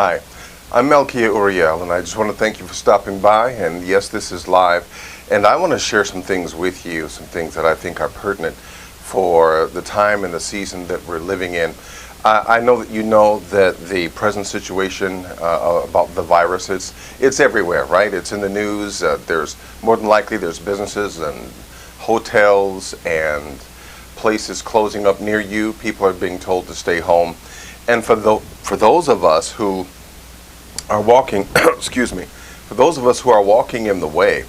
Hi, I'm Malikiyah Uriel, and I just want to thank you for stopping by. And yes, this is live, and I want to share some things with you, some things that I think are pertinent for the time and the season that we're living in. I know that you know that the present situation about the virus, it's everywhere, right? It's in the news. There's more than likely there's businesses and hotels and places closing up near you. People are being told to stay home. And for those of us who are walking, excuse me, for those of us who are walking in the way,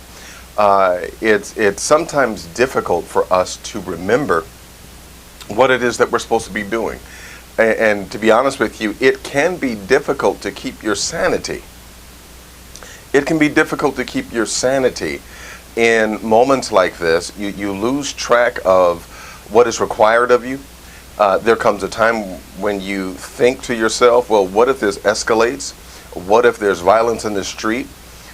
it's sometimes difficult for us to remember what it is that we're supposed to be doing. And to be honest with you, it can be difficult to keep your sanity. It can be difficult to keep your sanity in moments like this. You lose track of what is required of you. There comes a time when you think to yourself, well, what if this escalates? What if there's violence in the street?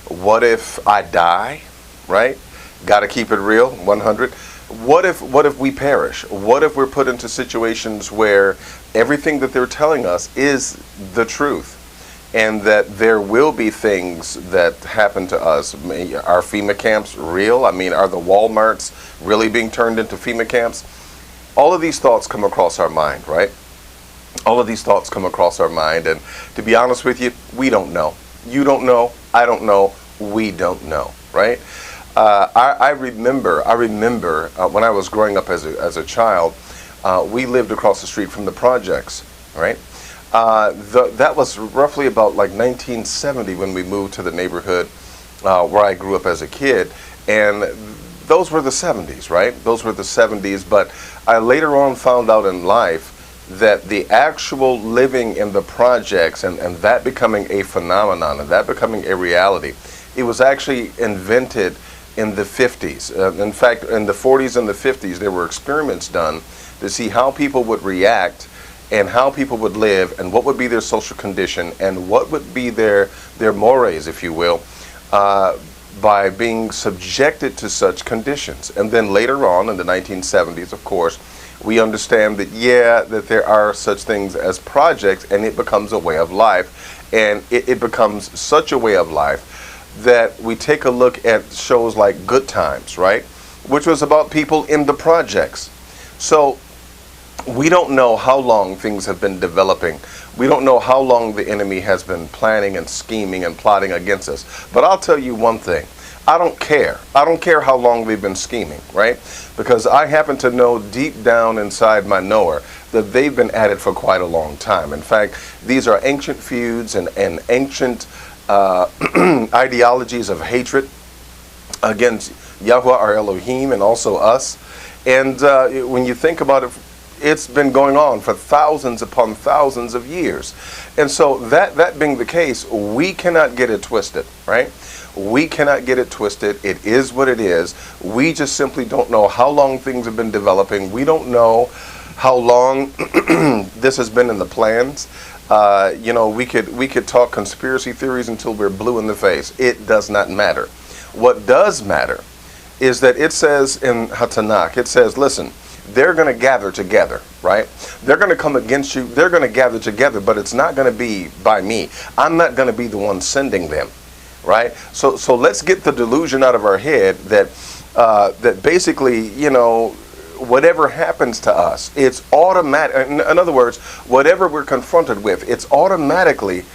What if I die, right? Got to keep it real, 100. What if we perish? What if we're put into situations where everything that they're telling us is the truth, and that there will be things that happen to us? Are FEMA camps real? I mean, are the Walmarts really being turned into FEMA camps? All of these thoughts come across our mind, right? All of these thoughts come across our mind, and to be honest with you, we don't know. You don't know. I don't know. We don't know, right? I remember when I was growing up as a child, we lived across the street from the projects, right? That was roughly about like 1970 when we moved to the neighborhood where I grew up as a kid, and those were the 70s, right? Those were the 70s, but I later on found out in life that the actual living in the projects and that becoming a phenomenon and that becoming a reality, it was actually invented in the 50s. In fact, in the 40s and the 50s, there were experiments done to see how people would react and how people would live and what would be their social condition and what would be their mores, if you will, by being subjected to such conditions. And then later on in the 1970s, of course, we understand that, that there are such things as projects, and it becomes a way of life. And it becomes such a way of life that we take a look at shows like Good Times, right? Which was about people in the projects. So we don't know how long things have been developing. We don't know how long the enemy has been planning and scheming and plotting against us. But I'll tell you one thing. I don't care. I don't care how long they've been scheming, right? Because I happen to know deep down inside my knower that they've been at it for quite a long time. In fact, these are ancient feuds and ancient ideologies of hatred against Yahweh, our Elohim, and also us. And when you think about it, it's been going on for thousands upon thousands of years. And so that being the case, we cannot get it twisted, right? We cannot get it twisted. It is what it is. We just simply don't know how long things have been developing. We don't know how long this has been in the plans. We could talk conspiracy theories until we're blue in the face. It does not matter. What does matter is that it says in Tanakh, it says, listen, they're going to gather together, right? They're going to come against you. They're going to gather together, but it's not going to be by me. I'm not going to be the one sending them, right? So let's get the delusion out of our head that that basically, whatever happens to us, it's automatic. In other words, whatever we're confronted with, it's automatically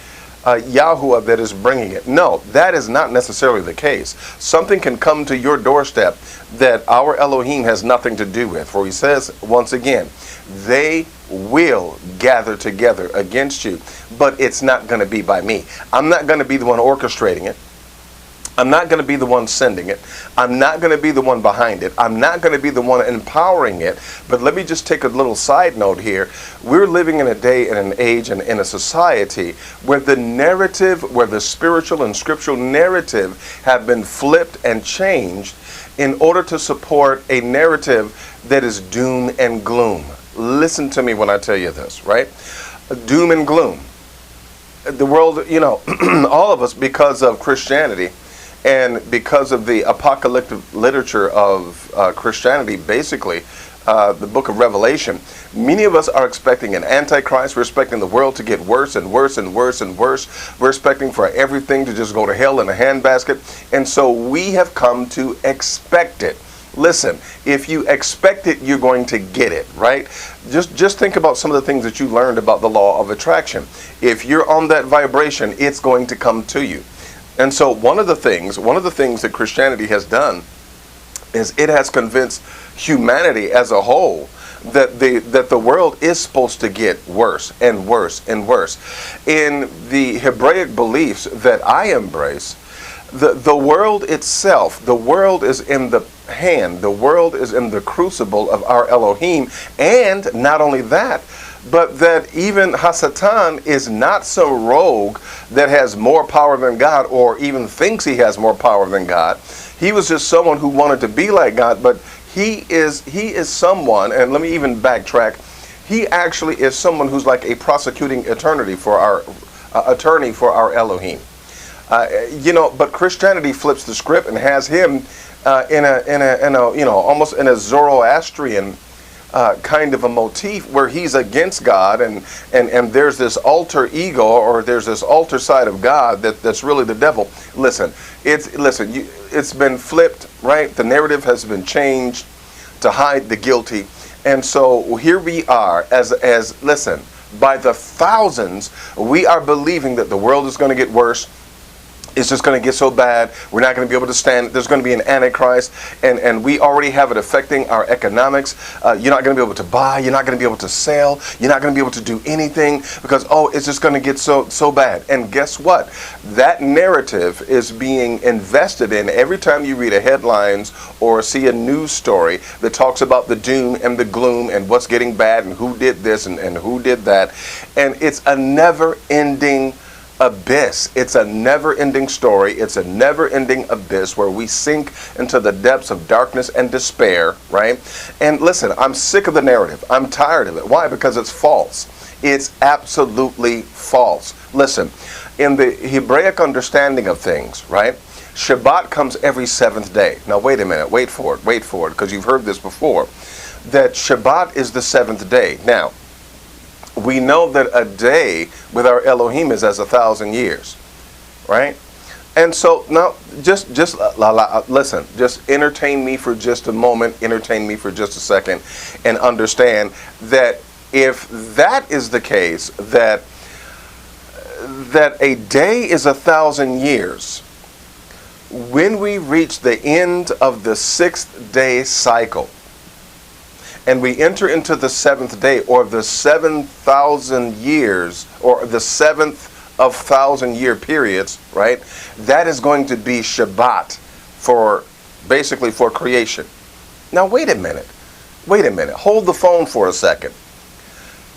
Yahuwah that is bringing it. No, that is not necessarily the case. Something can come to your doorstep that our Elohim has nothing to do with. For he says, once again, they will gather together against you, but it's not going to be by me. I'm not going to be the one orchestrating it. I'm not going to be the one sending it. I'm not going to be the one behind it. I'm not going to be the one empowering it. But let me just take a little side note here. We're living in a day and an age and in a society where the narrative, where the spiritual and scriptural narrative have been flipped and changed in order to support a narrative that is doom and gloom. Listen to me when I tell you this, right? Doom and gloom. The world, all of us, because of Christianity, and because of the apocalyptic literature of Christianity, basically, the book of Revelation, many of us are expecting an antichrist. We're expecting the world to get worse and worse and worse and worse. We're expecting for everything to just go to hell in a handbasket. And so we have come to expect it. Listen, if you expect it, you're going to get it, right? Just think about some of the things that you learned about the law of attraction. If you're on that vibration, it's going to come to you. And so one of the things that Christianity has done is it has convinced humanity as a whole that the world is supposed to get worse and worse and worse. In the Hebraic beliefs that I embrace, the world itself, the world is in the hand, the world is in the crucible of our Elohim, and not only that, but that even Hasatan is not some rogue that has more power than God or even thinks he has more power than God. He was just someone who wanted to be like God, but he is someone, and let me even backtrack, he actually is someone who's like a prosecuting attorney for our Elohim. But Christianity flips the script and has him in a almost in a Zoroastrian kind of a motif where he's against God, and there's this alter ego, or there's this alter side of God that's really the devil. Listen, it's been flipped, right? The narrative has been changed to hide the guilty, and so here we are as listen, by the thousands, we are believing that the world is going to get worse. It's just going to get so bad. We're not going to be able to stand it. There's going to be an antichrist, and we already have it affecting our economics. You're not going to be able to buy. You're not going to be able to sell. You're not going to be able to do anything because, it's just going to get so bad. And guess what? That narrative is being invested in every time you read a headlines or see a news story that talks about the doom and the gloom and what's getting bad and who did this and who did that. And it's a never-ending abyss. It's a never-ending story. It's a never-ending abyss where we sink into the depths of darkness and despair, right? And listen, I'm sick of the narrative. I'm tired of it. Why? Because it's false. It's absolutely false. Listen, in the Hebraic understanding of things, right? Shabbat comes every seventh day. Now, wait a minute. Wait for it, because you've heard this before. That Shabbat is the seventh day. Now, we know that a day with our Elohim is as 1,000 years, right? And so now, just listen, just entertain me for just a moment, entertain me for just a second, and understand that if that is the case, that a day is 1,000 years, when we reach the end of the 6th day cycle, and we enter into the 7th day, or the 7,000 years, or the 7th of 1,000-year periods, right? That is going to be Shabbat basically for creation. Now, wait a minute. Hold the phone for a second.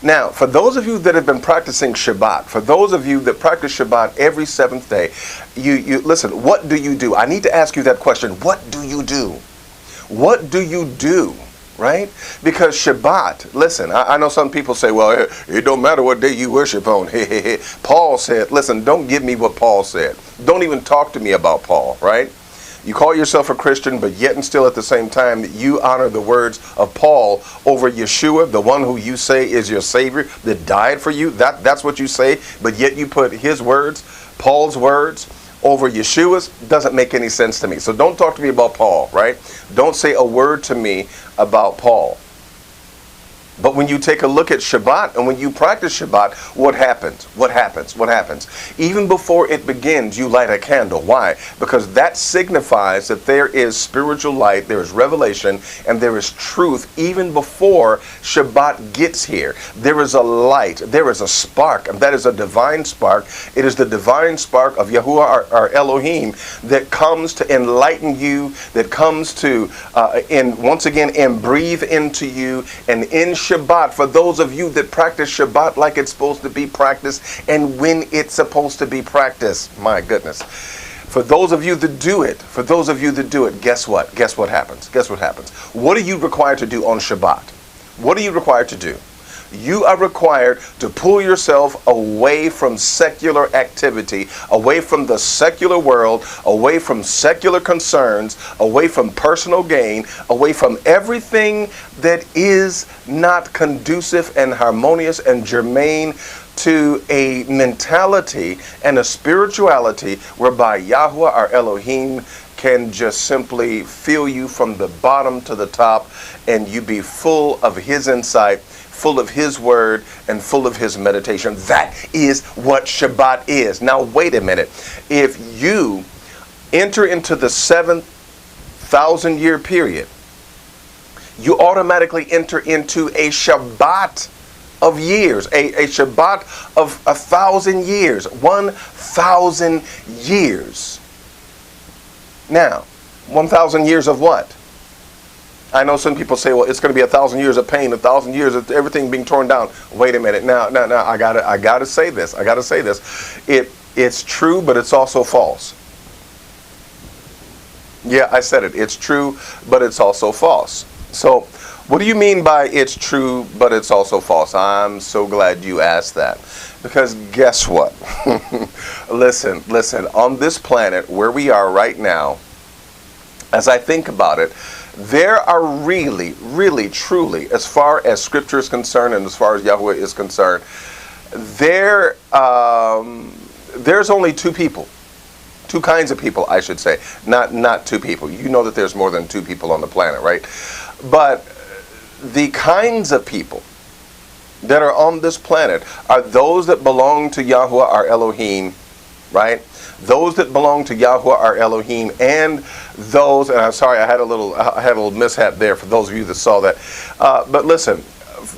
Now, for those of you that have been practicing Shabbat, for those of you that practice Shabbat every 7th day, you listen, what do you do? I need to ask you that question. What do you do? What do you do? Right? Because Shabbat, listen, I know some people say, well, it don't matter what day you worship on. Paul said, listen, don't give me what Paul said. Don't even talk to me about Paul, right? You call yourself a Christian, but yet and still at the same time, you honor the words of Paul over Yeshua, the one who you say is your Savior, that died for you. That's what you say, but yet you put his words, Paul's words, over Yeshua's. Doesn't make any sense to me. So don't talk to me about Paul, right? Don't say a word to me about Paul. But when you take a look at Shabbat and when you practice Shabbat, what happens? Even before it begins, you light a candle. Why? Because that signifies that there is spiritual light, there is revelation, and there is truth even before Shabbat gets here. There is a light, there is a spark, and that is a divine spark. It is the divine spark of Yahuwah, our Elohim, that comes to enlighten you, that comes to, once again, and breathe into you, and in Shabbat, for those of you that practice Shabbat like it's supposed to be practiced and when it's supposed to be practiced. My goodness. For those of you that do it, guess what? Guess what happens? What are you required to do on Shabbat? What are you required to do? You are required to pull yourself away from secular activity, away from the secular world, away from secular concerns, away from personal gain, away from everything that is not conducive and harmonious and germane to a mentality and a spirituality whereby Yahweh, our Elohim, can just simply fill you from the bottom to the top, and you be full of his insight, full of his word, and full of his meditation. That is what Shabbat is. Now, wait a minute. If you enter into the 7,000-year period, you automatically enter into a Shabbat of years, a Shabbat of 1,000 years, 1,000 years. Now, 1,000 years of what? I know some people say, well, it's going to be 1,000 years of pain, 1,000 years of everything being torn down. Wait a minute. Now, I gotta say this. It's true, but it's also false. Yeah, I said it. It's true, but it's also false. So, what do you mean by it's true, but it's also false? I'm so glad you asked that. Because guess what? Listen, on this planet where we are right now, as I think about it, there are really, truly, as far as Scripture is concerned and as far as Yahweh is concerned, there's only two people. Two kinds of people, I should say. Not two people. You know that there's more than two people on the planet, right? But the kinds of people that are on this planet are those that belong to Yahweh, our Elohim, right? Those that belong to Yahweh, our Elohim, and those, and I'm sorry, I had a little mishap there for those of you that saw that. But listen,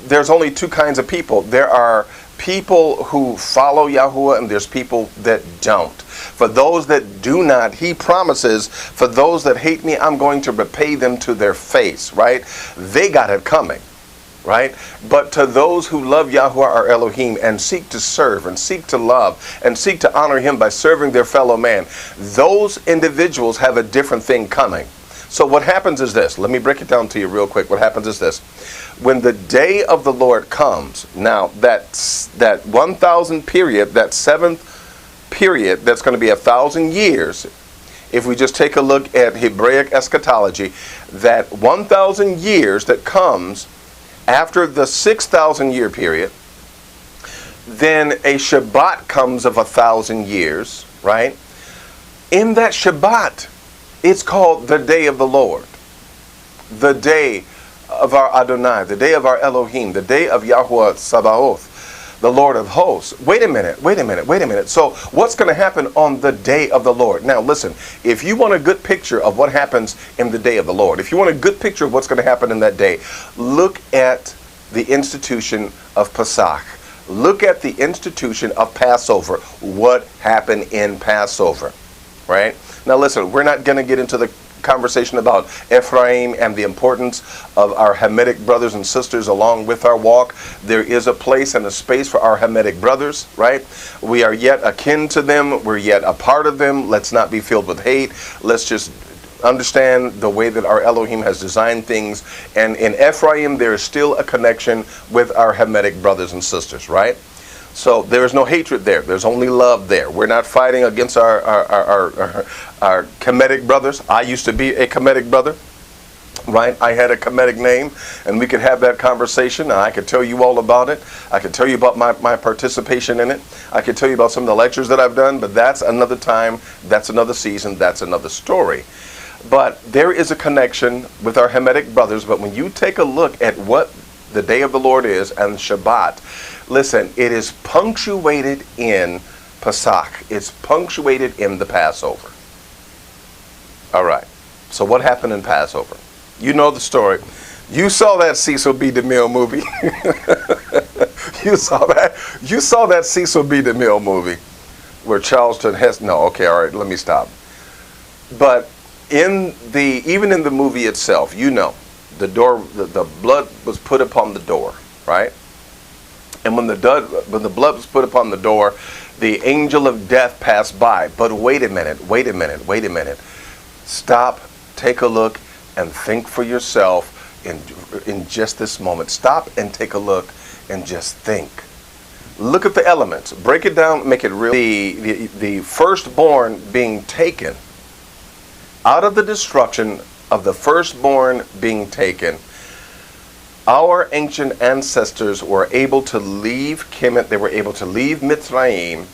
there's only two kinds of people. There are people who follow Yahweh, and there's people that don't. For those that do not, he promises, for those that hate me, I'm going to repay them to their face, right? They got it coming, right? But to those who love Yahweh, our Elohim, and seek to serve, and seek to love, and seek to honor him by serving their fellow man, those individuals have a different thing coming. So what happens is this. Let me break it down to you real quick. What happens is this. When the day of the Lord comes, now that 1,000 period, that seventh period, that's going to be 1,000 years. If we just take a look at Hebraic eschatology, that 1,000 years that comes after the 6,000 year period, then a Shabbat comes of 1,000 years, right? In that Shabbat, it's called the day of the Lord, the day of our Adonai, the day of our Elohim, the day of Yahweh Sabaoth, the Lord of hosts. Wait a minute. So what's going to happen on the day of the Lord? Now listen, if you want a good picture of what happens in the day of the Lord, if you want a good picture of what's going to happen in that day, look at the institution of Pesach. Look at the institution of Passover. What happened in Passover, right? Now listen, we're not going to get into the conversation about Ephraim and the importance of our Hamitic brothers and sisters along with our walk. There is a place and a space for our Hamitic brothers, right? We are yet akin to them. We're yet a part of them. Let's not be filled with hate. Let's just understand the way that our Elohim has designed things. And in Ephraim, there is still a connection with our Hamitic brothers and sisters, right? So there is no hatred there. There's only love there. We're not fighting against our Kemetic brothers. I used to be a Kemetic brother, right? I had a Kemetic name, and we could have that conversation. And I could tell you all about it. I could tell you about my participation in it. I could tell you about some of the lectures that I've done, but that's another time. That's another season. That's another story. But there is a connection with our Hamitic brothers. But when you take a look at what the day of the Lord is and Shabbat, listen, it is punctuated in Pesach. It's punctuated in the Passover. All right. So what happened in Passover? You know the story. You saw that Cecil B. DeMille movie. You saw that Cecil B. DeMille movie where Charleston Heston. No, okay, all right, let me stop. But even in the movie itself, you know, the blood was put upon the door, right? And when the blood was put upon the door, the angel of death passed by. But wait a minute. Stop, take a look, and think for yourself. in just this moment. Stop and take a look and just think. Look at the elements. Break it down, make it real. The firstborn being taken. Out of the destruction of the firstborn being taken, our ancient ancestors were able to leave Kemet, they were able to leave Mitzrayim,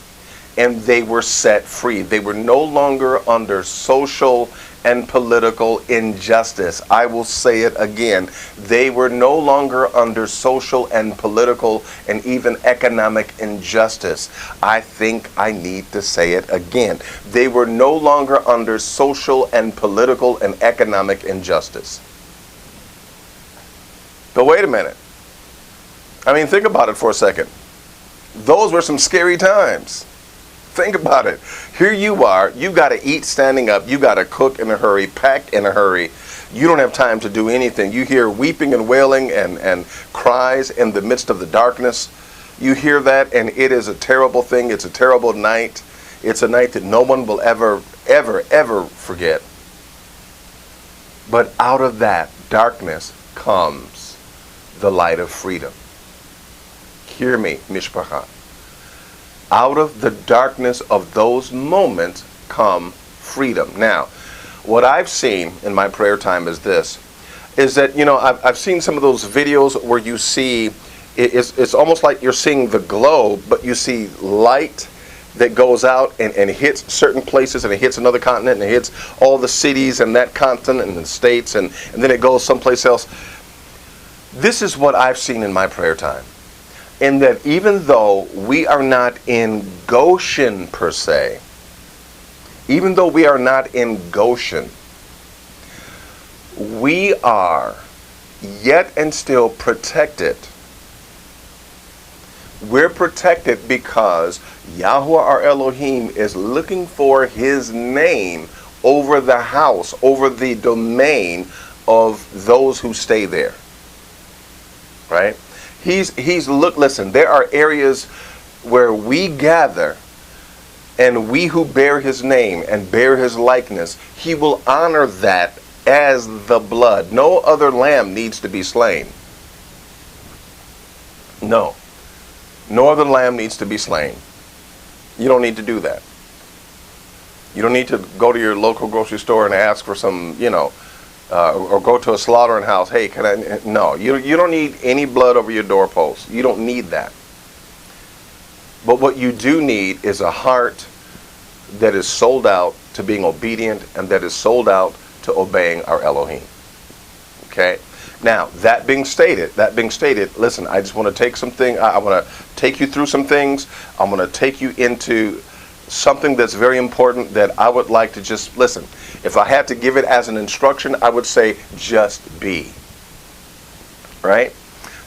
and they were set free. They were no longer under social and political injustice. I will say it again. They were no longer under social and political and even economic injustice. I think I need to say it again. They were no longer under social and political and economic injustice. But wait a minute. I mean, think about it for a second. Those were some scary times. Think about it. Here you are. You got to eat standing up. You got to cook in a hurry, pack in a hurry. You don't have time to do anything. You hear weeping and wailing and cries in the midst of the darkness. You hear that, and it is a terrible thing. It's a terrible night. It's a night that no one will ever forget. But out of that darkness comes the light of freedom. Hear me, Mishpacha. Out of the darkness of those moments come freedom. Now, what I've seen in my prayer time is this, is that, I've seen some of those videos where you see, it's almost like you're seeing the globe, but you see light that goes out and hits certain places, and it hits another continent, and it hits all the cities and that continent and the states, and then it goes someplace else. This is what I've seen in my prayer time. In that even though we are not in Goshen per se, even though we are not in Goshen, we are yet and still protected. We're protected because Yahweh our Elohim is looking for his name over the house, over the domain of those who stay there. Right? Listen, there are areas where we gather, and we who bear his name and bear his likeness, he will honor that as the blood. No other lamb needs to be slain. No other lamb needs to be slain. You don't need to do that. You don't need to go to your local grocery store and ask for some, or go to a slaughtering house. Hey, can I? No, you don't need any blood over your doorpost. You don't need that. But what you do need is a heart that is sold out to being obedient and that is sold out to obeying our Elohim. Okay? Now, that being stated, listen, I just want to take something, I want to take you through some things. I'm going to take you into something that's very important that I would like to just, listen, if I had to give it as an instruction, I would say just be. Right?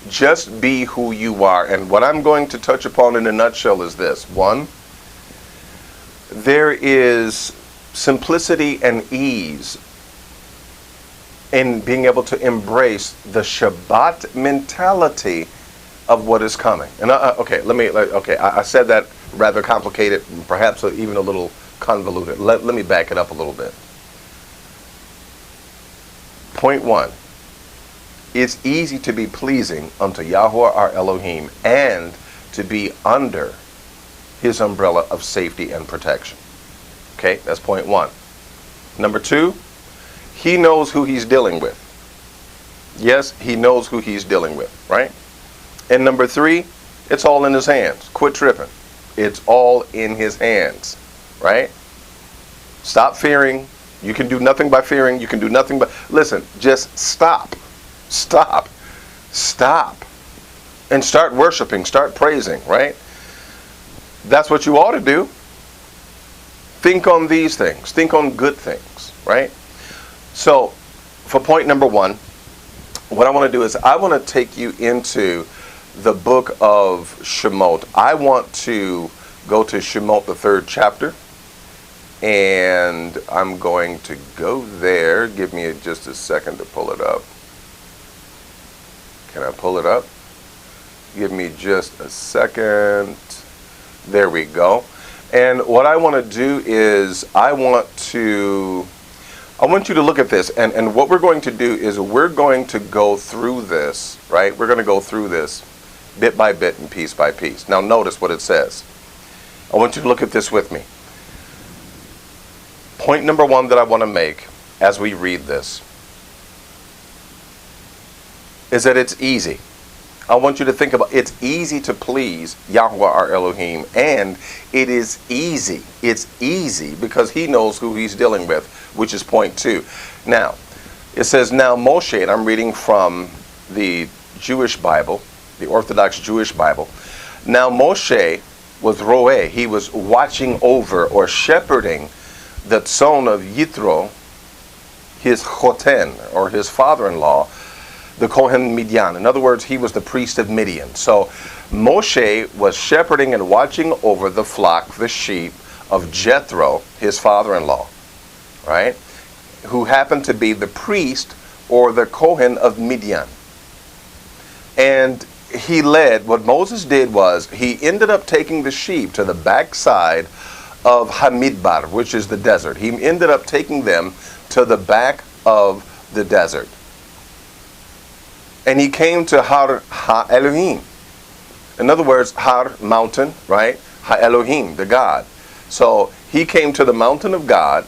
Just be who you are. And what I'm going to touch upon in a nutshell is this. One, there is simplicity and ease in being able to embrace the Shabbat mentality of what is coming. And I said that rather complicated, perhaps even a little convoluted. Let me back it up a little bit. Point one, it's easy to be pleasing unto Yahweh our Elohim and to be under his umbrella of safety and protection. Okay, that's point one. Number two, he knows who he's dealing with. Yes, he knows who he's dealing with, right? And number three, it's all in his hands. Quit tripping. It's all in his hands, right? Stop fearing. You can do nothing by fearing. You can do nothing but, listen, just stop. Stop. Stop. And start worshiping. Start praising, right? That's what you ought to do. Think on these things. Think on good things, right? So, for point number one, what I want to do is I want to take you into the book of Shemot. I want to go to Shemot, the 3rd chapter, and I'm going to go there. Give me just a second to pull it up. Can I pull it up? Give me just a second. There we go. And what I want to do is I want to I want you to look at this, and what we're going to do is we're going to go through this, right? We're going to go through this bit by bit and piece by piece. Now notice what it says. I want you to look at this with me. Point number one that I want to make as we read this is that it's easy. I want you to think about it's easy to please Yahweh our Elohim, and it is easy. It's easy because he knows who he's dealing with, which is point two. Now, it says, now Moshe, and I'm reading from the Jewish Bible, the Orthodox Jewish Bible. Now Moshe was roeh, he was watching over or shepherding the son of Yitro, his choten, or his father-in-law, the Kohen Midian. In other words, he was the priest of Midian. So Moshe was shepherding and watching over the flock, the sheep of Jethro, his father-in-law, right? Who happened to be the priest or the Kohen of Midian. And he led, what Moses did was, he ended up taking the sheep to the backside of Hamidbar, which is the desert. He ended up taking them to the back of the desert. And he came to Har Ha-Elohim. In other words, Har, mountain, right? Ha-Elohim, the God. So he came to the mountain of God,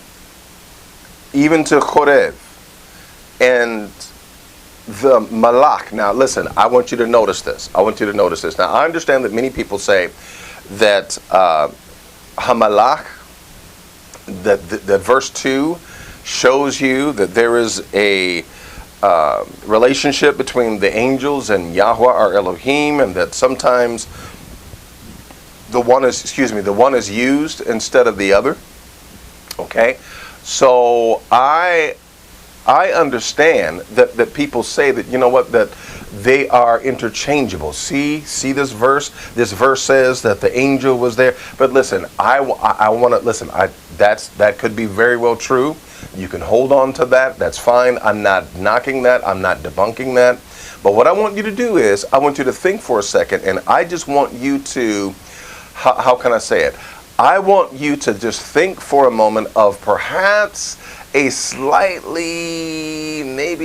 even to Chorev. And the Malach. Now listen, I want you to notice this. I want you to notice this. Now I understand that many people say that Hamalach, that verse 2 shows you that there is a relationship between the angels and Yahweh our Elohim, and that sometimes the one is used instead of the other. Okay, so I understand that people say that, you know what, that they are interchangeable. See this verse. This verse says that the angel was there. But listen, I want to listen. That could be very well true. You can hold on to that. That's fine. I'm not knocking that. I'm not debunking that. But what I want you to do is I want you to think for a second, and I just want you to, how can I say it? I want you to just think for a moment of perhaps maybe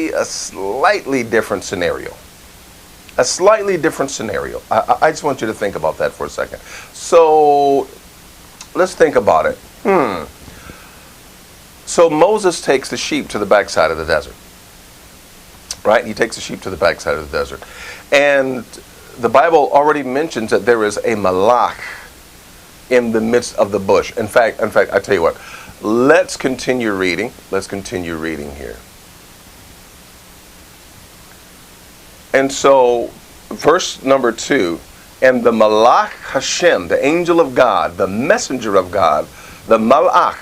a slightly different scenario. A slightly different scenario. I just want you to think about that for a second. So let's think about it. So Moses takes the sheep to the backside of the desert. Right? He takes the sheep to the backside of the desert. And the Bible already mentions that there is a malach in the midst of the bush. In fact, I tell you what. Let's continue reading. Let's continue reading here. And so, verse number 2, and the Malach Hashem, the angel of God, the messenger of God, the Malach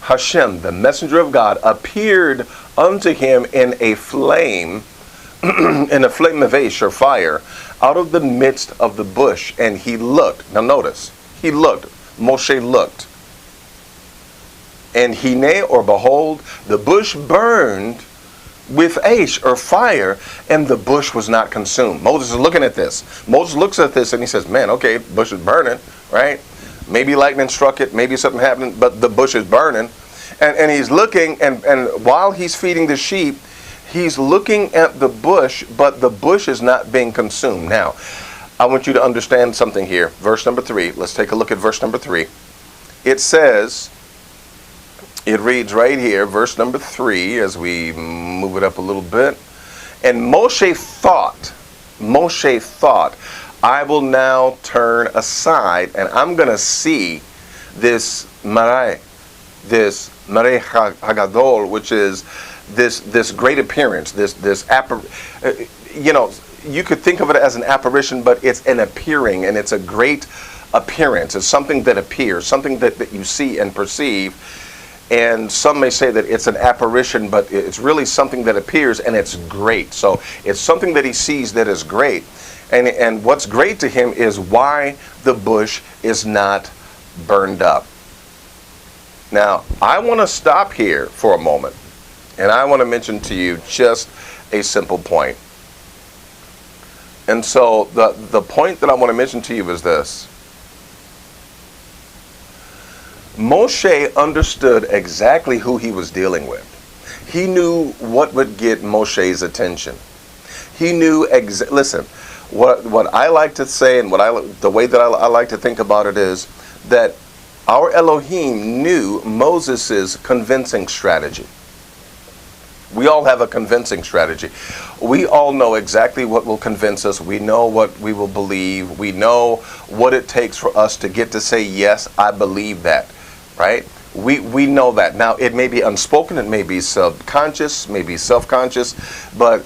Hashem, the messenger of God, appeared unto him in a flame, in a flame of ash or fire, out of the midst of the bush. And he looked. Now notice, he looked. Moshe looked. And hine, or behold, the bush burned with ash or fire, and the bush was not consumed. Moses is looking at this. Moses looks at this and he says, man, okay, bush is burning, right? Maybe lightning struck it, maybe something happened, but the bush is burning. And he's looking, and while he's feeding the sheep, he's looking at the bush, but the bush is not being consumed. Now, I want you to understand something here. Verse number 3. Let's take a look at verse number 3. It says, it reads right here, verse number 3, as we move it up a little bit. And Moshe thought, I will now turn aside, and I'm going to see this Moreh Hagadol, which is this great appearance, you could think of it as an apparition, but it's an appearing, and it's a great appearance. It's something that appears, something that you see and perceive. And some may say that it's an apparition, but it's really something that appears, and it's great. So it's something that he sees that is great. And what's great to him is why the bush is not burned up. Now, I want to stop here for a moment, and I want to mention to you just a simple point. And so the point that I want to mention to you is this. Moshe understood exactly who he was dealing with. He knew what would get Moshe's attention. He knew, listen, what I like to say and the way that I like to think about it is that our Elohim knew Moses' convincing strategy. We all have a convincing strategy. We all know exactly what will convince us. We know what we will believe. We know what it takes for us to get to say, yes, I believe that, right? We know that. Now, it may be unspoken, it may be subconscious, maybe self-conscious, but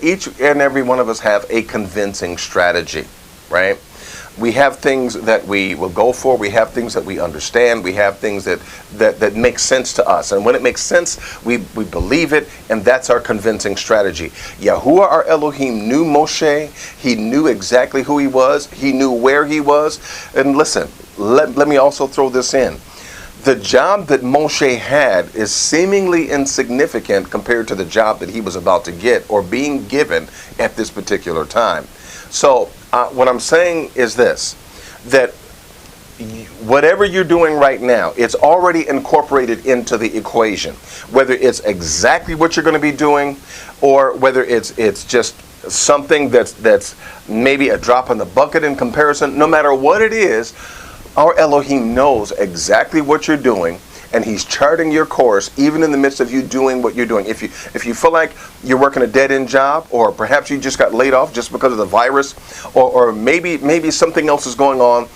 each and every one of us have a convincing strategy, right? We have things that we will go for. We have things that we understand. We have things that make sense to us. And when it makes sense, we believe it, and that's our convincing strategy. Yahuwah, our Elohim, knew Moshe. He knew exactly who he was. He knew where he was. And listen, let me also throw this in. The job that Moshe had is seemingly insignificant compared to the job that he was about to get or being given at this particular time. So what I'm saying is this, that whatever you're doing right now, it's already incorporated into the equation. Whether it's exactly what you're going to be doing or whether it's just something that's maybe a drop in the bucket in comparison, no matter what it is, our Elohim knows exactly what you're doing, and he's charting your course even in the midst of you doing what you're doing. If you feel like you're working a dead-end job, or perhaps you just got laid off just because of the virus, or maybe something else is going on,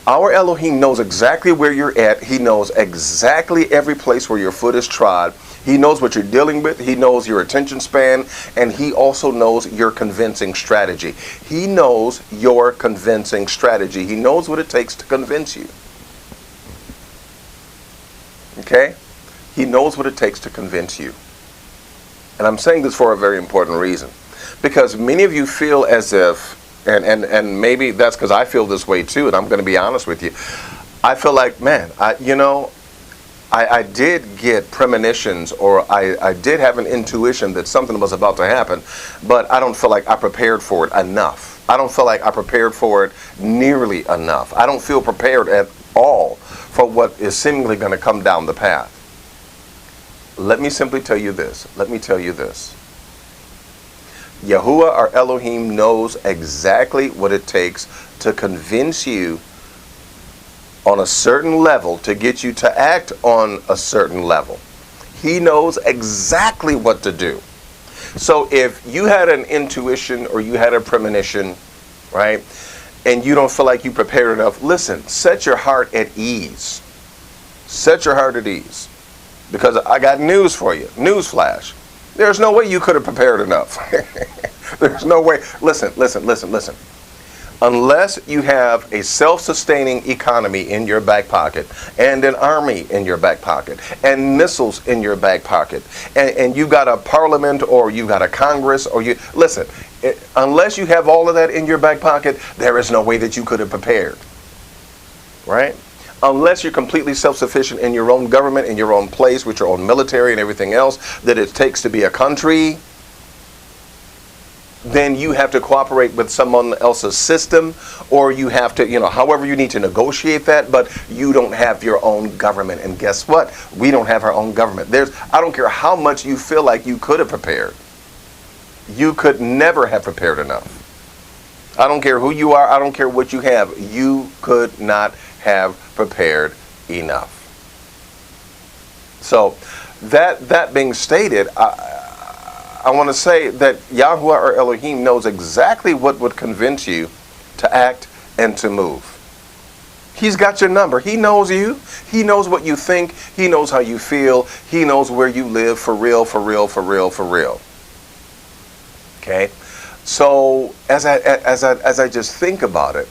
our Elohim knows exactly where you're at. He knows exactly every place where your foot is trod. He knows what you're dealing with. He knows your attention span, and he also knows your convincing strategy. He knows your convincing strategy. He knows what it takes to convince you. Okay? He knows what it takes to convince you. And I'm saying this for a very important reason. Because many of you feel as if, and maybe that's because I feel this way too, and I'm going to be honest with you. I feel like, man, I did get premonitions, or I did have an intuition that something was about to happen, but I don't feel like I prepared for it enough. I don't feel like I prepared for it nearly enough. I don't feel prepared at all for what is seemingly going to come down the path. Let me simply tell you this. Let me tell you this. Yahuwah, our Elohim, knows exactly what it takes to convince you on a certain level, to get you to act on a certain level. He knows exactly what to do. So if you had an intuition or you had a premonition, right, and you don't feel like you prepared enough, listen, set your heart at ease. Set your heart at ease. Because I got news for you. Newsflash. There's no way you could have prepared enough. There's no way. Listen. Unless you have a self-sustaining economy in your back pocket, and an army in your back pocket, and missiles in your back pocket, and you got a parliament, or you got a Congress, or unless you have all of that in your back pocket, there is no way that you could have prepared. Right? Unless you're completely self-sufficient in your own government, in your own place, with your own military and everything else that it takes to be a country, then you have to cooperate with someone else's system, or you have to, however you need to negotiate that, but you don't have your own government. And guess what? We don't have our own government. I don't care how much you feel like you could have prepared. You could never have prepared enough. I don't care who you are. I don't care what you have. You could not have prepared enough. So that being stated, I want to say that Yahuwah, our Elohim, knows exactly what would convince you to act and to move. He's got your number. He knows you. He knows what you think. He knows how you feel. He knows where you live, for real, for real, for real, for real. Okay? So as I just think about it,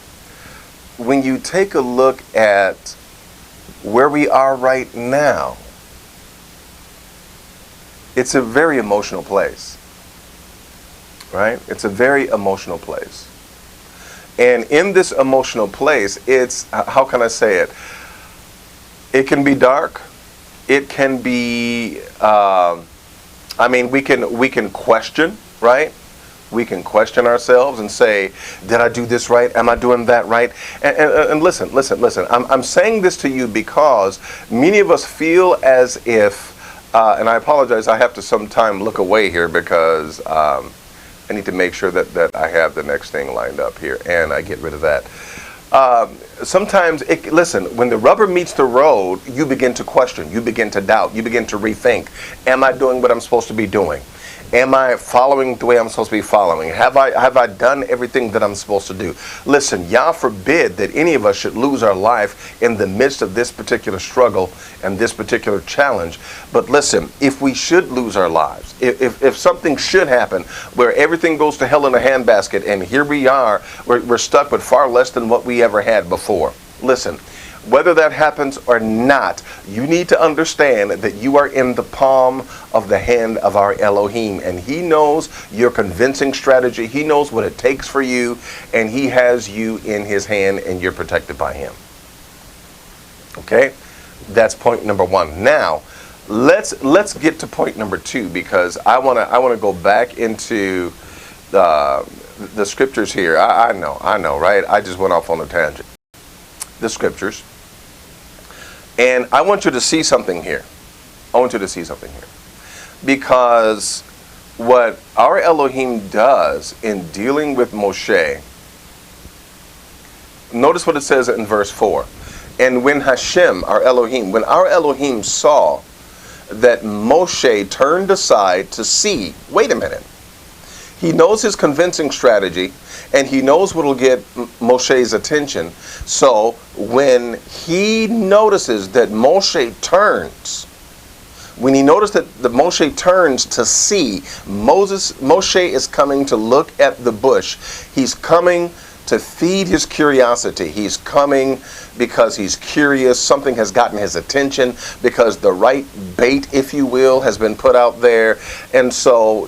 when you take a look at where we are right now, it's a very emotional place, right? It's a very emotional place. And in this emotional place, it's, how can I say it? It can be dark. It can be, we can question, right? We can question ourselves and say, did I do this right? Am I doing that right? And listen. I'm saying this to you because many of us feel as if, and I apologize, I have to sometime look away here because I need to make sure that I have the next thing lined up here and I get rid of that. Sometimes, when the rubber meets the road, you begin to question, you begin to doubt, you begin to rethink. Am I doing what I'm supposed to be doing? Am I following the way I'm supposed to be following? Have I done everything that I'm supposed to do? Listen, Yah forbid that any of us should lose our life in the midst of this particular struggle and this particular challenge. But listen, if we should lose our lives, if something should happen where everything goes to hell in a handbasket and here we are, we're stuck with far less than what we ever had before. Listen, whether that happens or not, you need to understand that you are in the palm of the hand of our Elohim, and He knows your convincing strategy. He knows what it takes for you, and He has you in His hand, and you're protected by Him. Okay? That's point number one. Now, let's get to point number two, because I want to go back into the scriptures here. I know, right? I just went off on a tangent. The scriptures. And I want you to see something here. Because what our Elohim does in dealing with Moshe, notice what it says in verse 4. And when our Elohim saw that Moshe turned aside to see, wait a minute. He knows his convincing strategy, and he knows what will get Moshe's attention. So when he notices that Moshe turns, Moshe turns to see, Moshe is coming to look at the bush. He's coming to feed his curiosity. He's coming because he's curious. Something has gotten his attention because the right bait, if you will, has been put out there. And so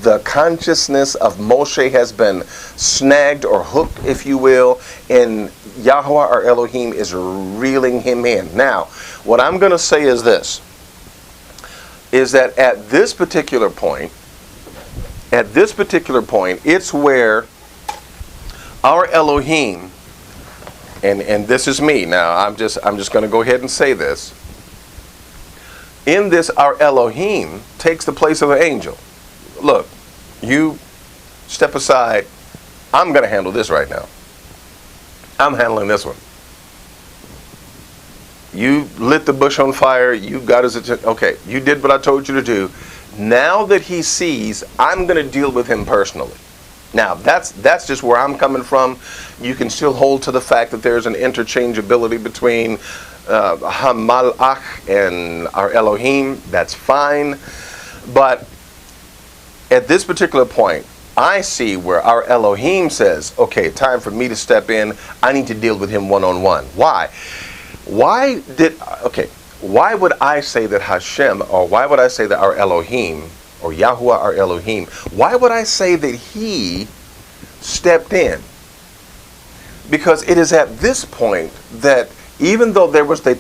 the consciousness of Moshe has been snagged or hooked, if you will, and Yahweh, our Elohim, is reeling him in. Now, what I'm going to say is this, is that at this particular point, it's where our Elohim, and this is me now, I'm just going to go ahead and say this. In this, our Elohim takes the place of an angel. Look, you step aside. I'm going to handle this right now. I'm handling this one. You lit the bush on fire. You got his attention. Okay, you did what I told you to do. Now that he sees, I'm going to deal with him personally. Now, that's just where I'm coming from. You can still hold to the fact that there's an interchangeability between Hamalach and our Elohim. That's fine. But at this particular point, I see where our Elohim says, okay, time for me to step in. I need to deal with him one-on-one. Why? Why would I say that Hashem, or why would I say that our Elohim, or Yahuwah, our Elohim, why would I say that he stepped in? Because it is at this point that even though there was a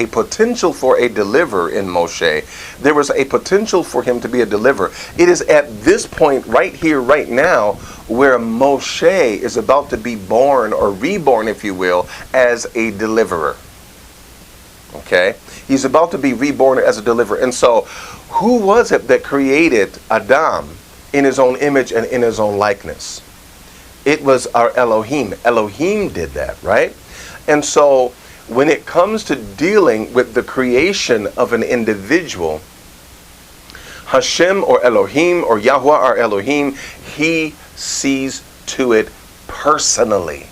potential for a deliverer in Moshe, there was a potential for him to be a deliverer. It is at this point right here, right now, where Moshe is about to be born, or reborn, if you will, as a deliverer. Okay? He's about to be reborn as a deliverer. And so, who was it that created Adam in his own image and in his own likeness? It was our Elohim. Elohim did that, right? And so, when it comes to dealing with the creation of an individual, Hashem, or Elohim, or Yahuwah, our Elohim, he sees to it personally.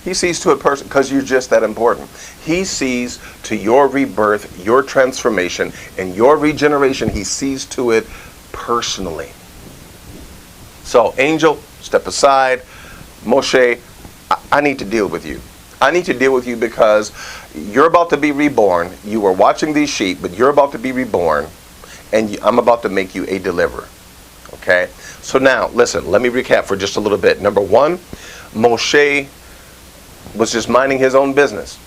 He sees to it personally because you're just that important. He sees to your rebirth, your transformation, and your regeneration. He sees to it personally. So, angel, step aside. Moshe, I need to deal with you. I need to deal with you because you're about to be reborn. You were watching these sheep, but you're about to be reborn, and I'm about to make you a deliverer. Okay? So now, listen, let me recap for just a little bit. Number one, Moshe was just minding his own business.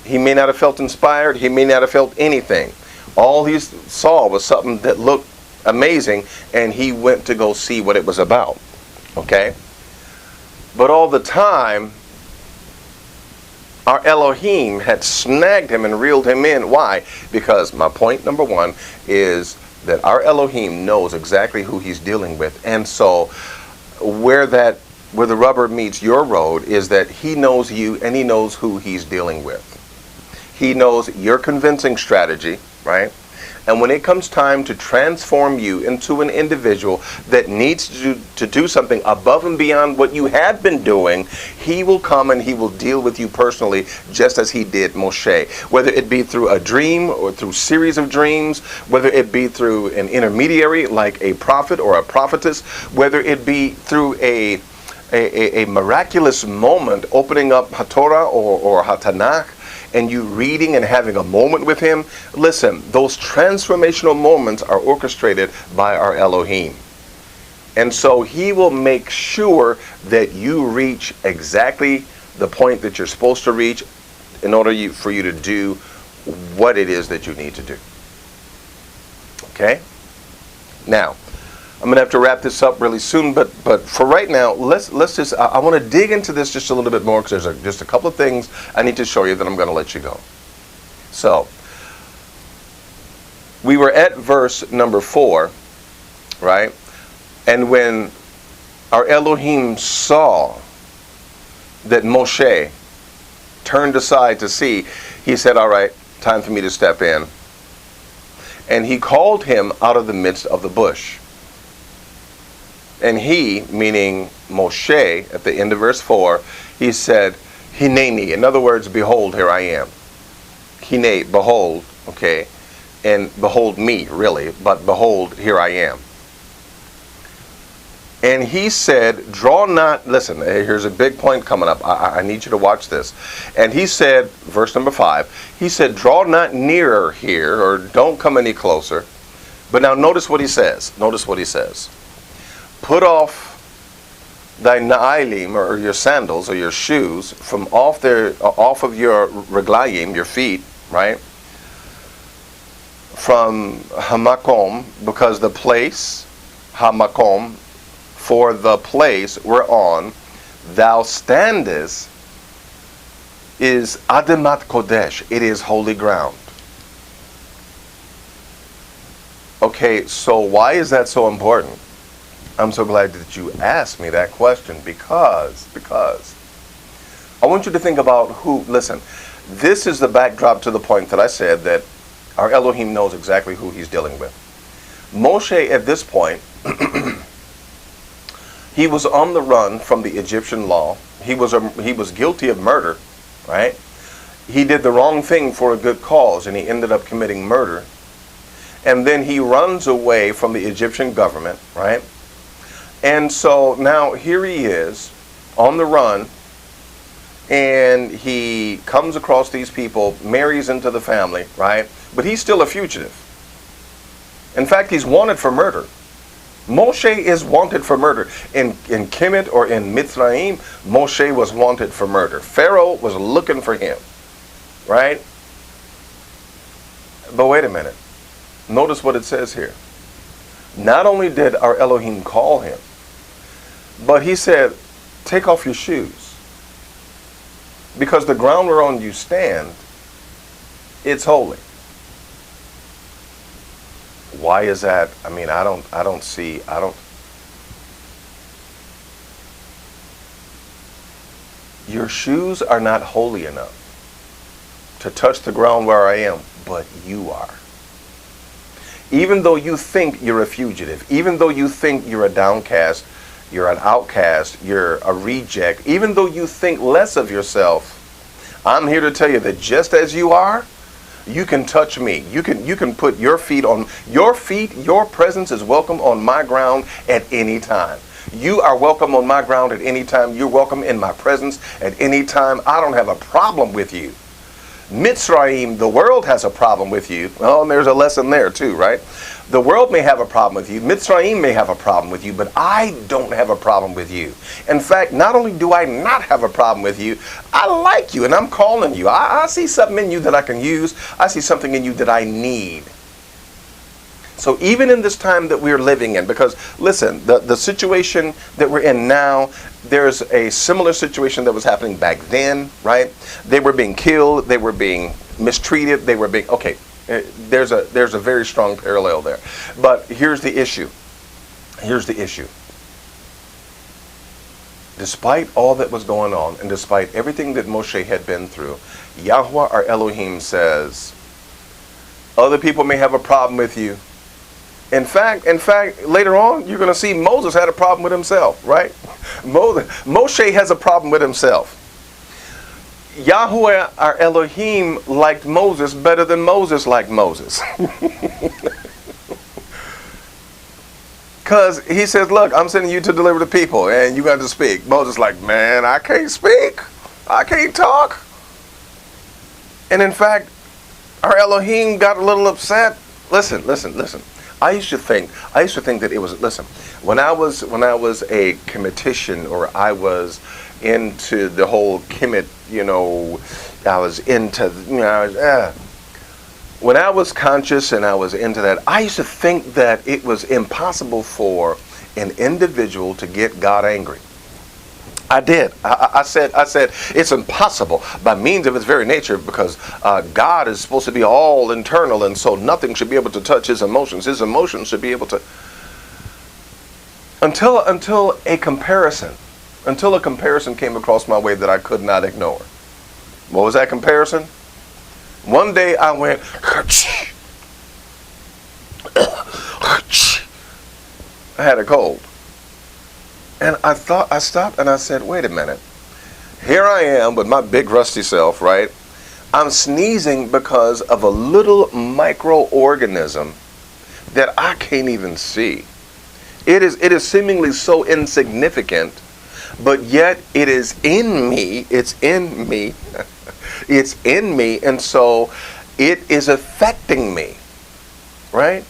He may not have felt inspired. He may not have felt anything. All he saw was something that looked amazing, and he went to go see what it was about. Okay? But all the time, our Elohim had snagged him and reeled him in. Why? Because my point number one is that our Elohim knows exactly who he's dealing with. And so where the rubber meets your road is that he knows you and he knows who he's dealing with. He knows your convincing strategy, right? And when it comes time to transform you into an individual that needs to do something above and beyond what you have been doing, he will come and he will deal with you personally, just as he did Moshe. Whether it be through a dream or through series of dreams, whether it be through an intermediary like a prophet or a prophetess, whether it be through a miraculous moment opening up HaTorah or HaTanakh, and you reading and having a moment with him. Listen, those transformational moments are orchestrated by our Elohim. And so he will make sure that you reach exactly the point that you're supposed to reach in order for you to do what it is that you need to do. Okay? Now, I'm going to have to wrap this up really soon, but for right now, let's just, I want to dig into this just a little bit more, because there's just a couple of things I need to show you, that I'm going to let you go. So, we were at verse number 4, right? And when our Elohim saw that Moshe turned aside to see, he said, all right, time for me to step in. And he called him out of the midst of the bush. And he, meaning Moshe, at the end of verse 4, he said, Hineni. In other words, behold, here I am. Hine, behold, okay? And behold me, really, but behold, here I am. And he said, draw not, listen, here's a big point coming up. I need you to watch this. And he said, verse number 5, he said, draw not nearer here, or don't come any closer. But now notice what he says. Notice what he says. Put off thy na'alim, or your sandals, or your shoes, from off of your reglayim, your feet, right? From hamakom, because the place, hamakom, for the place whereon thou standest is Ademat Kodesh. It is holy ground. Okay, so why is that so important? I'm so glad that you asked me that question, because I want you to think about listen, this is the backdrop to the point that I said that our Elohim knows exactly who he's dealing with. Moshe, at this point, he was on the run from the Egyptian law. He was guilty of murder, right? He did the wrong thing for a good cause, and he ended up committing murder. And then he runs away from the Egyptian government, right? And so now here he is on the run, and he comes across these people, marries into the family, right? But he's still a fugitive. In fact, he's wanted for murder. Moshe is wanted for murder. In Kemet, or in Mitzrayim, Moshe was wanted for murder. Pharaoh was looking for him, right? But wait a minute. Notice what it says here. Not only did our Elohim call him, but he said, take off your shoes, because the ground whereon you stand, it's holy. Why is that? I mean, I don't see. Your shoes are not holy enough to touch the ground where I am, but you are. Even though you think you're a fugitive, even though you think you're a downcast, you're an outcast, you're a reject, even though you think less of yourself, I'm here to tell you that just as you are, you can touch me. You can put your feet on your feet. Your presence is welcome on my ground at any time. You are welcome on my ground at any time. You're welcome in my presence at any time. I don't have a problem with you. Mitzrayim, the world has a problem with you. Well, and there's a lesson there too, right? The world may have a problem with you. Mitzrayim may have a problem with you, but I don't have a problem with you. In fact, not only do I not have a problem with you, I like you and I'm calling you. I see something in you that I can use. I see something in you that I need. So even in this time that we're living in, because listen, the situation that we're in now, there's a similar situation that was happening back then, right? They were being killed, they were being mistreated, they were being, okay, there's a very strong parallel there. But here's the issue. Here's the issue. Despite all that was going on, and despite everything that Moshe had been through, Yahweh, our Elohim, says, other people may have a problem with you. In fact, later on, you're going to see Moses had a problem with himself, right? Moshe has a problem with himself. Yahweh, our Elohim, liked Moses better than Moses liked Moses. Because he says, look, I'm sending you to deliver the people, and you got to speak. Moses like, man, I can't speak. I can't talk. And in fact, our Elohim got a little upset. Listen. I used to think that it was, listen, when I was a chemetician, or I was into the whole chemet, I was into, when I was conscious and I was into that, I used to think that it was impossible for an individual to get God angry. I did. I said it's impossible by means of its very nature, because God is supposed to be all internal, and so nothing should be able to touch his emotions. His emotions should be able to, until a comparison came across my way that I could not ignore. What was that comparison? One day I went, I had a cold. And I stopped and I said, wait a minute. Here I am with my big rusty self, right? I'm sneezing because of a little microorganism that I can't even see. It is seemingly so insignificant, but yet it is in me. It's in me. It's in me, and so it is affecting me, right?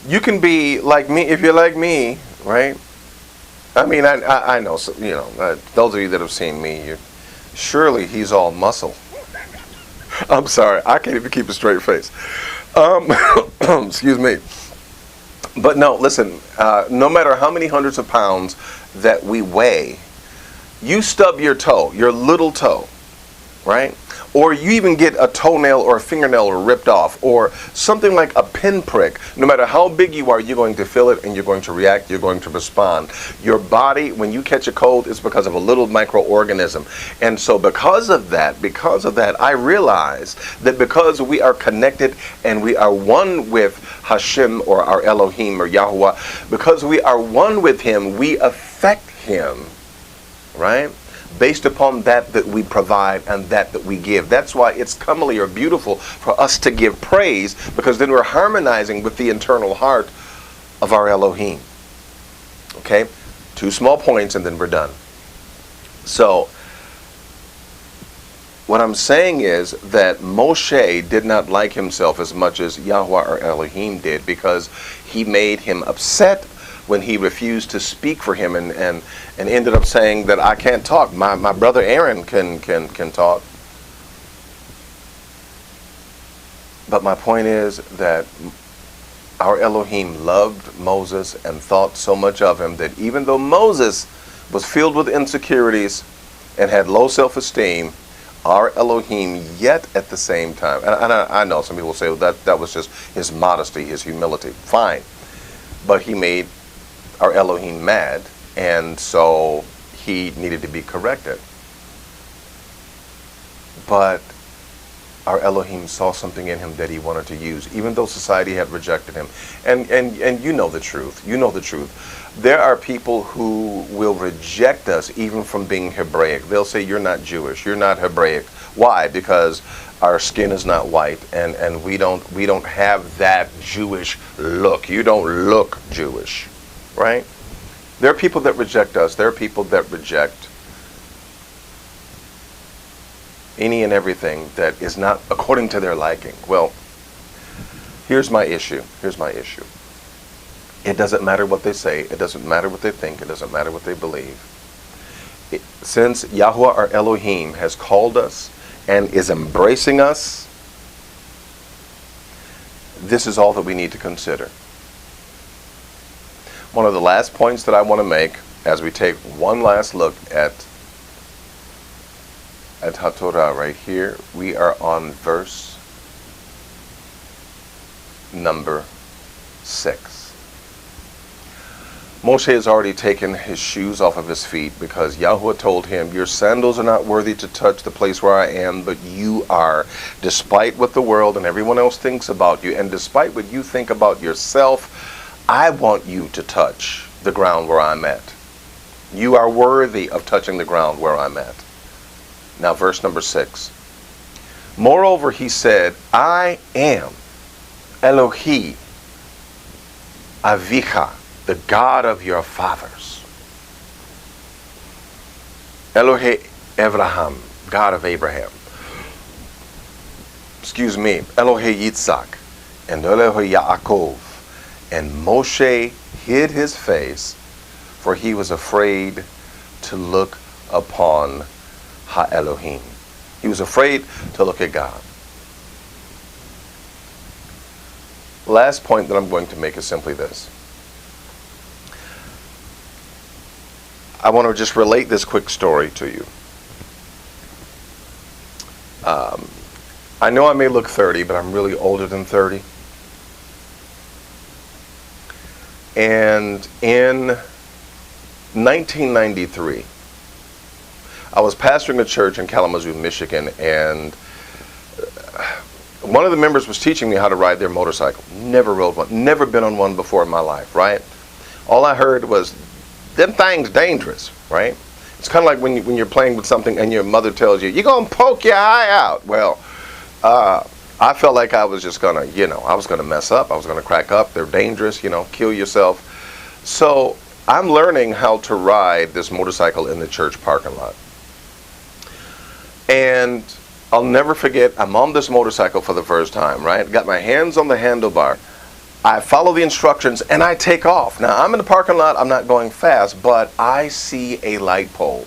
You can be like me if you're like me, right? I mean, I know, those of you that have seen me, surely he's all muscle. I'm sorry, I can't even keep a straight face. Excuse me. But no, listen, no matter how many hundreds of pounds that we weigh, you stub your toe, your little toe, right? Or you even get a toenail or a fingernail ripped off, or something like a pinprick. No matter how big you are, you're going to feel it, and you're going to react, you're going to respond. Your body, when you catch a cold, is because of a little microorganism. And so because of that, I realize that because we are connected and we are one with Hashem, or our Elohim, or Yahweh, because we are one with him, we affect him, right? Based upon that we provide and that we give. That's why it's comely or beautiful for us to give praise, because then we're harmonizing with the internal heart of our Elohim. Okay? 2 small points and then we're done. So, what I'm saying is that Moshe did not like himself as much as Yahweh or Elohim did, because he made him upset when he refused to speak for him, and ended up saying that I can't talk. My brother Aaron can talk. But my point is that our Elohim loved Moses and thought so much of him that even though Moses was filled with insecurities and had low self-esteem, our Elohim yet at the same time, and I know some people say, well, that was just his modesty, his humility. Fine. But he made our Elohim mad, and so he needed to be corrected. But our Elohim saw something in him that he wanted to use, even though society had rejected him. And you know the truth. You know the truth. There are people who will reject us even from being Hebraic. They'll say, you're not Jewish, you're not Hebraic. Why? Because our skin is not white, and we don't have that Jewish look. You don't look Jewish. Right? There are people that reject us. There are people that reject any and everything that is not according to their liking. Well, here's my issue. It doesn't matter what they say. It doesn't matter what they think. It doesn't matter what they believe. Since Yahweh, our Elohim, has called us and is embracing us, this is all that we need to consider. One of the last points that I want to make as we take one last look at HaTorah right here, we are on verse number 6. Moshe has already taken his shoes off of his feet because Yahweh told him, your sandals are not worthy to touch the place where I am, but you are. Despite what the world and everyone else thinks about you, and despite what you think about yourself, I want you to touch the ground where I'm at. You are worthy of touching the ground where I'm at. Now verse number 6. Moreover, he said, I am Elohim Avicha, the God of your fathers. Elohe Abraham, God of Abraham. Excuse me, Elohe Yitzhak, and Elohe Yaakov. And Moshe hid his face, for he was afraid to look upon Ha-Elohim. He was afraid to look at God. Last point that I'm going to make is simply this. I want to just relate this quick story to you. I know I may look 30, but I'm really older than 30. And in 1993, I was pastoring a church in Kalamazoo, Michigan, and one of the members was teaching me how to ride their motorcycle. Never rode one, never been on one before in my life, right? All I heard was, them things dangerous, right? It's kind of like when you're playing with something and your mother tells you, you're going to poke your eye out. Well, I felt like I was just going to, I was going to mess up. I was going to crack up. They're dangerous, kill yourself. So I'm learning how to ride this motorcycle in the church parking lot. And I'll never forget, I'm on this motorcycle for the first time, right? Got my hands on the handlebar. I follow the instructions and I take off. Now I'm in the parking lot, I'm not going fast, but I see a light pole.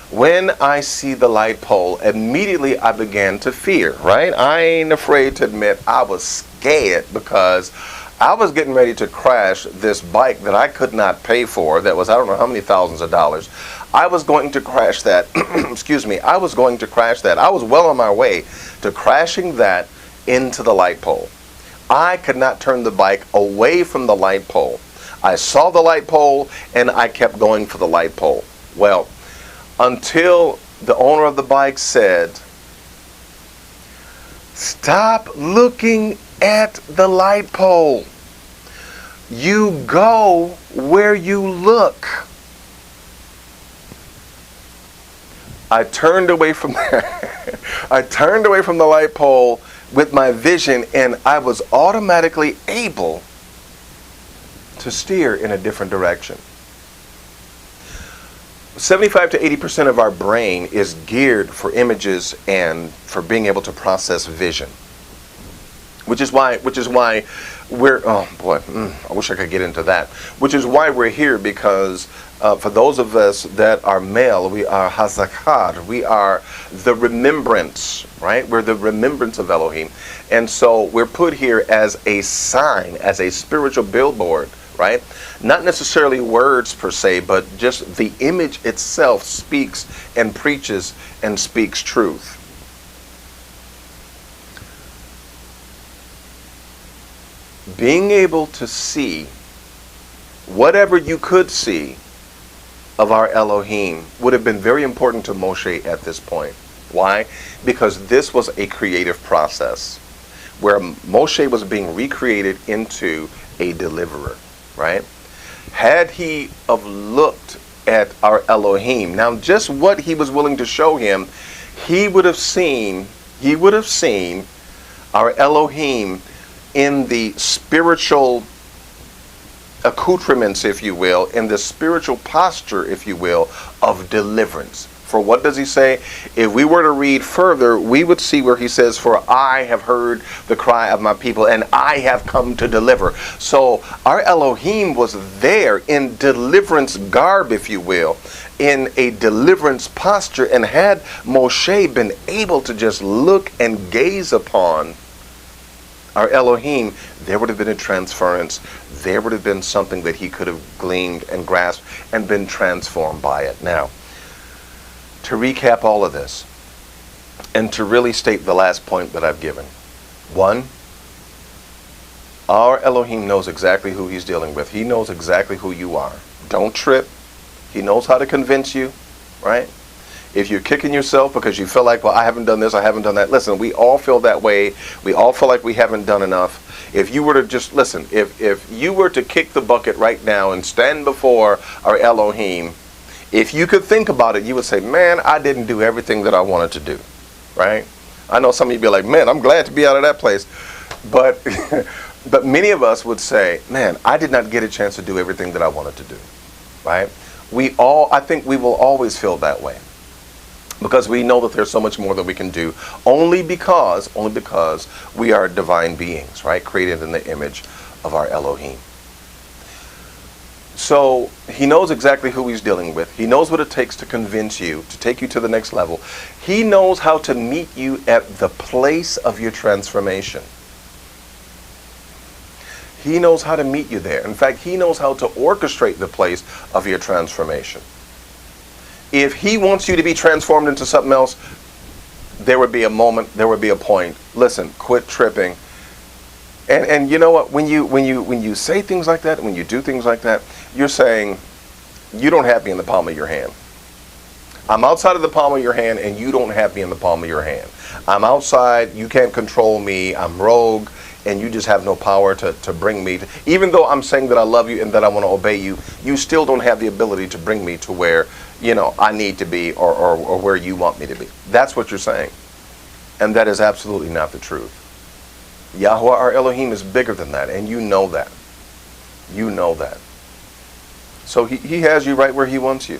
When I see the light pole, immediately I began to fear, right? I ain't afraid to admit I was scared because I was getting ready to crash this bike that I could not pay for that was I don't know how many thousands of dollars. I was going to crash that. Excuse me. I was going to crash that. I was well on my way to crashing that into the light pole. I could not turn the bike away from the light pole. I saw the light pole and I kept going for the light pole. Well, until the owner of the bike said, stop looking at the light pole. You go where you look. I turned away from I turned away from the light pole with my vision, and I was automatically able to steer in a different direction. 75 to 80% of our brain is geared for images and for being able to process vision. Which is why we're, oh boy, I wish I could get into that. Which is why we're here, because for those of us that are male, we are hazakar, we are the remembrance, right? We're the remembrance of Elohim. And so we're put here as a sign, as a spiritual billboard, right? Not necessarily words per se, but just the image itself speaks and preaches and speaks truth. Being able to see whatever you could see of our Elohim would have been very important to Moshe at this point. Why? Because this was a creative process where Moshe was being recreated into a deliverer, right? Had he have looked at our Elohim, now just what he was willing to show him, he would have seen our Elohim in the spiritual accoutrements, if you will, in the spiritual posture, if you will, of deliverance. For what does he say? If we were to read further, we would see where he says, for I have heard the cry of my people, and I have come to deliver. So our Elohim was there in deliverance garb, if you will, in a deliverance posture. And had Moshe been able to just look and gaze upon our Elohim, there would have been a transference. There would have been something that he could have gleaned and grasped and been transformed by it. Now, to recap all of this, and to really state the last point that I've given. One, our Elohim knows exactly who he's dealing with. He knows exactly who you are. Don't trip. He knows how to convince you, right? If you're kicking yourself because you feel like, well, I haven't done this, I haven't done that. Listen, we all feel that way. We all feel like we haven't done enough. If you were to just, listen, if you were to kick the bucket right now and stand before our Elohim, if you could think about it, you would say, man, I didn't do everything that I wanted to do, right? I know some of you be like, man, I'm glad to be out of that place. But but many of us would say, man, I did not get a chance to do everything that I wanted to do, right? I think we will always feel that way, because we know that there's so much more that we can do, only because we are divine beings, right? Created in the image of our Elohim. So he knows exactly who he's dealing with. He knows what it takes to convince you, to take you to the next level. He knows how to meet you at the place of your transformation. He knows how to meet you there. In fact, he knows how to orchestrate the place of your transformation. If he wants you to be transformed into something else, there would be a moment, there would be a point. Listen, quit tripping. And you know what? When you say things like that, when you do things like that, you're saying, you don't have me in the palm of your hand. I'm outside of the palm of your hand, and you don't have me in the palm of your hand. I'm outside, you can't control me, I'm rogue, and you just have no power to bring me to, even though I'm saying that I love you and that I want to obey you, you still don't have the ability to bring me to where, I need to be, or where you want me to be. That's what you're saying. And that is absolutely not the truth. Yahweh, our Elohim, is bigger than that, and you know that. You know that. So he has you right where he wants you.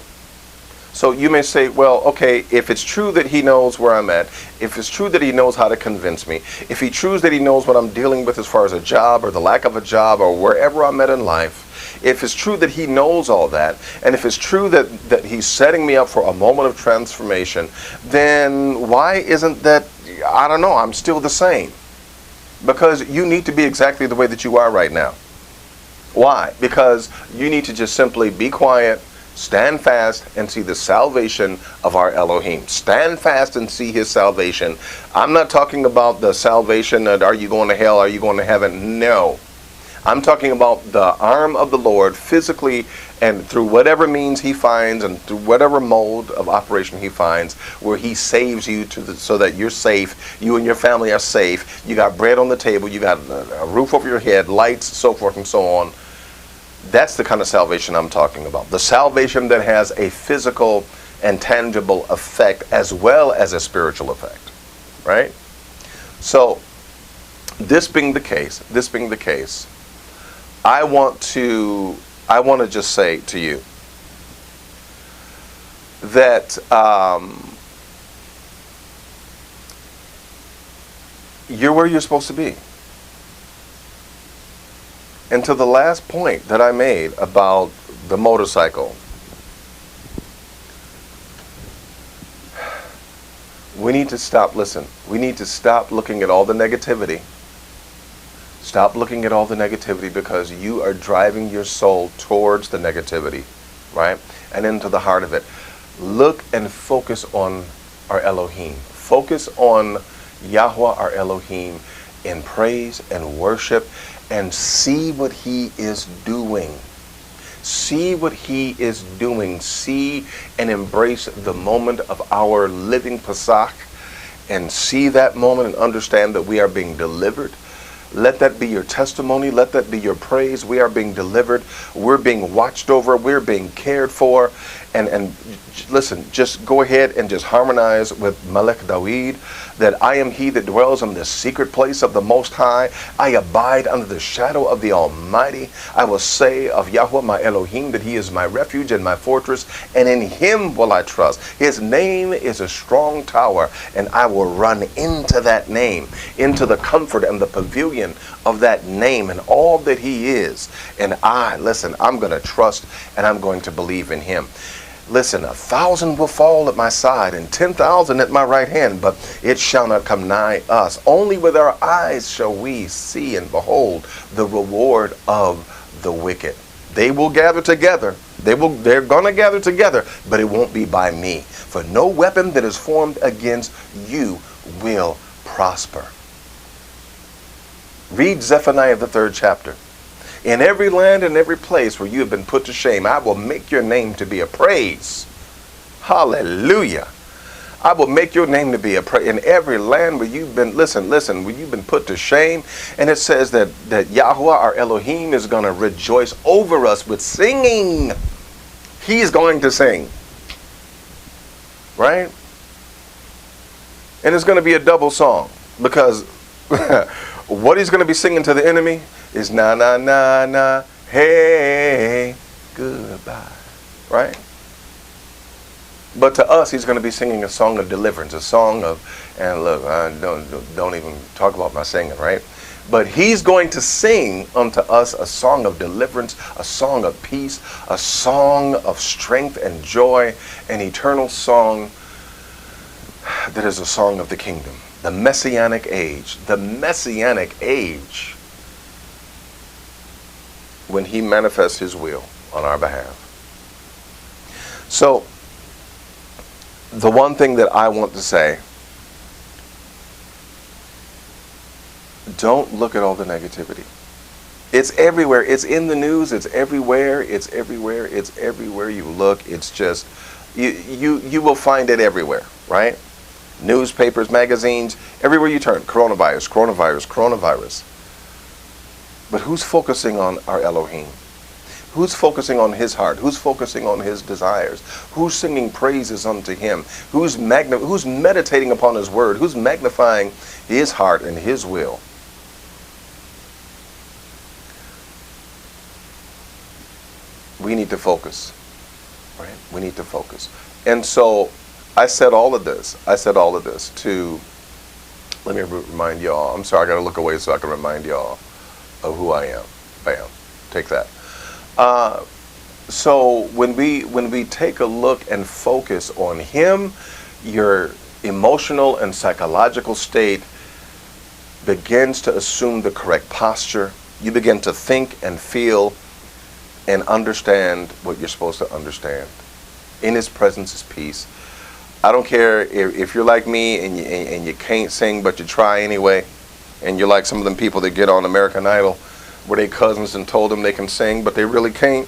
So you may say, well, okay, if it's true that he knows where I'm at, if it's true that he knows how to convince me, if he trues that he knows what I'm dealing with as far as a job or the lack of a job or wherever I'm at in life, if it's true that he knows all that, and if it's true that he's setting me up for a moment of transformation, then why isn't that, I don't know, I'm still the same? Because you need to be exactly the way that you are right now. Why? Because you need to just simply be quiet, stand fast, and see the salvation of our Elohim. Stand fast and see his salvation. I'm not talking about the salvation that are you going to hell, are you going to heaven? No. I'm talking about the arm of the Lord physically, and through whatever means he finds and through whatever mode of operation he finds, where he saves you so that you're safe, you and your family are safe, you got bread on the table, you got a roof over your head, lights, so forth and so on. That's the kind of salvation I'm talking about. The salvation that has a physical and tangible effect as well as a spiritual effect, right? So this being the case, I want to just say to you that you're where you're supposed to be. And to the last point that I made about the motorcycle, we need to stop, we need to stop looking at all the negativity. Stop looking at all the negativity, because you are driving your soul towards the negativity, right? And into the heart of it. Look and focus on our Elohim. Focus on Yahweh, our Elohim, in praise and worship, and see what he is doing. See what he is doing. See and embrace the moment of our living Pesach, and see that moment and understand that we are being delivered. Let that be your testimony. Let that be your praise. We are being delivered. We're being watched over. We're being cared for. And listen, just go ahead and just harmonize with Melech David, that I am he that dwells in the secret place of the Most High. I abide under the shadow of the Almighty. I will say of Yahweh my Elohim that he is my refuge and my fortress, and in him will I trust. His name is a strong tower, and I will run into that name, into the comfort and the pavilion of that name and all that he is. And I'm going to trust and I'm going to believe in him. Listen, 1,000 will fall at my side and 10,000 at my right hand, but it shall not come nigh us. Only with our eyes shall we see and behold the reward of the wicked. They will gather together. They're going to gather together, but it won't be by me. For no weapon that is formed against you will prosper. Read Zephaniah, the 3rd chapter. In every land and every place where you have been put to shame, I will make your name to be a praise. Hallelujah. I will make your name to be a praise. In every land where you've been, listen, where you've been put to shame. And it says that Yahweh, our Elohim, is going to rejoice over us with singing. He's going to sing. Right? And it's going to be a double song. Because what he's going to be singing to the enemy is na na na na, hey, goodbye, right? But to us, he's going to be singing a song of deliverance, a song of, and look, I don't even talk about my singing, right? But he's going to sing unto us a song of deliverance, a song of peace, a song of strength and joy, an eternal song that is a song of the kingdom, the messianic age, when he manifests his will on our behalf. So, the one thing that I want to say, don't look at all the negativity. It's everywhere. It's in the news. It's everywhere. It's everywhere. It's everywhere you look. It's just, you will find it everywhere, right? Newspapers, magazines, everywhere you turn. Coronavirus, coronavirus, coronavirus. But who's focusing on our Elohim? Who's focusing on his heart? Who's focusing on his desires? Who's singing praises unto him? Who's meditating upon his word? Who's magnifying his heart and his will? We need to focus, right? We need to focus. And so I said all of this to, let me remind y'all. I'm sorry, I got to look away so I can remind y'all of who I am. Bam. Take that. So when we take a look and focus on him, your emotional and psychological state begins to assume the correct posture. You begin to think and feel and understand what you're supposed to understand. In his presence is peace. I don't care if you're like me and you can't sing, but you try anyway. And you're like some of them people that get on American Idol where they cousins and told them they can sing, but they really can't.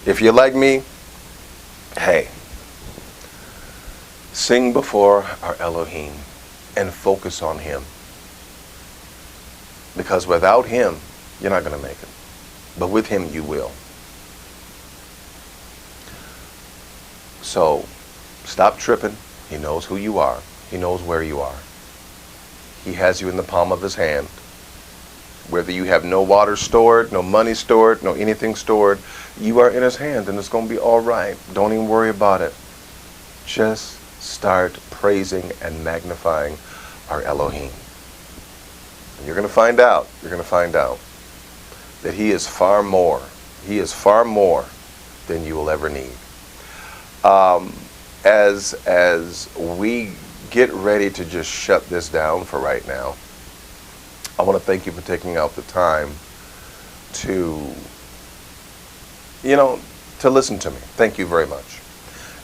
If you're like me, hey, sing before our Elohim and focus on him. Because without him, you're not going to make it. But with him, you will. So, stop tripping. He knows who you are. He knows where you are. He has you in the palm of his hand. Whether you have no water stored, no money stored, no anything stored, you are in his hand and it's going to be all right. Don't even worry about it. Just start praising and magnifying our Elohim. And you're going to find out. You're going to find out that he is far more. He is far more than you will ever need. As we get ready to just shut this down for right now, I want to thank you for taking out the time to listen to me. Thank you very much.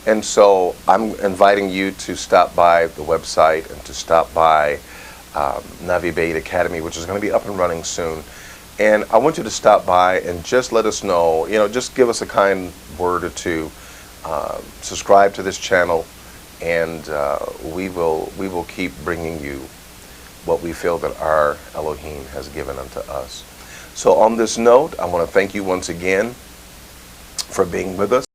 And so I'm inviting you to stop by the website and to stop by Navi Beit Academy, which is going to be up and running soon. And I want you to stop by and just let us know, just give us a kind word or two. Subscribe to this channel, and we will keep bringing you what we feel that our Elohim has given unto us. So on this note, I want to thank you once again for being with us.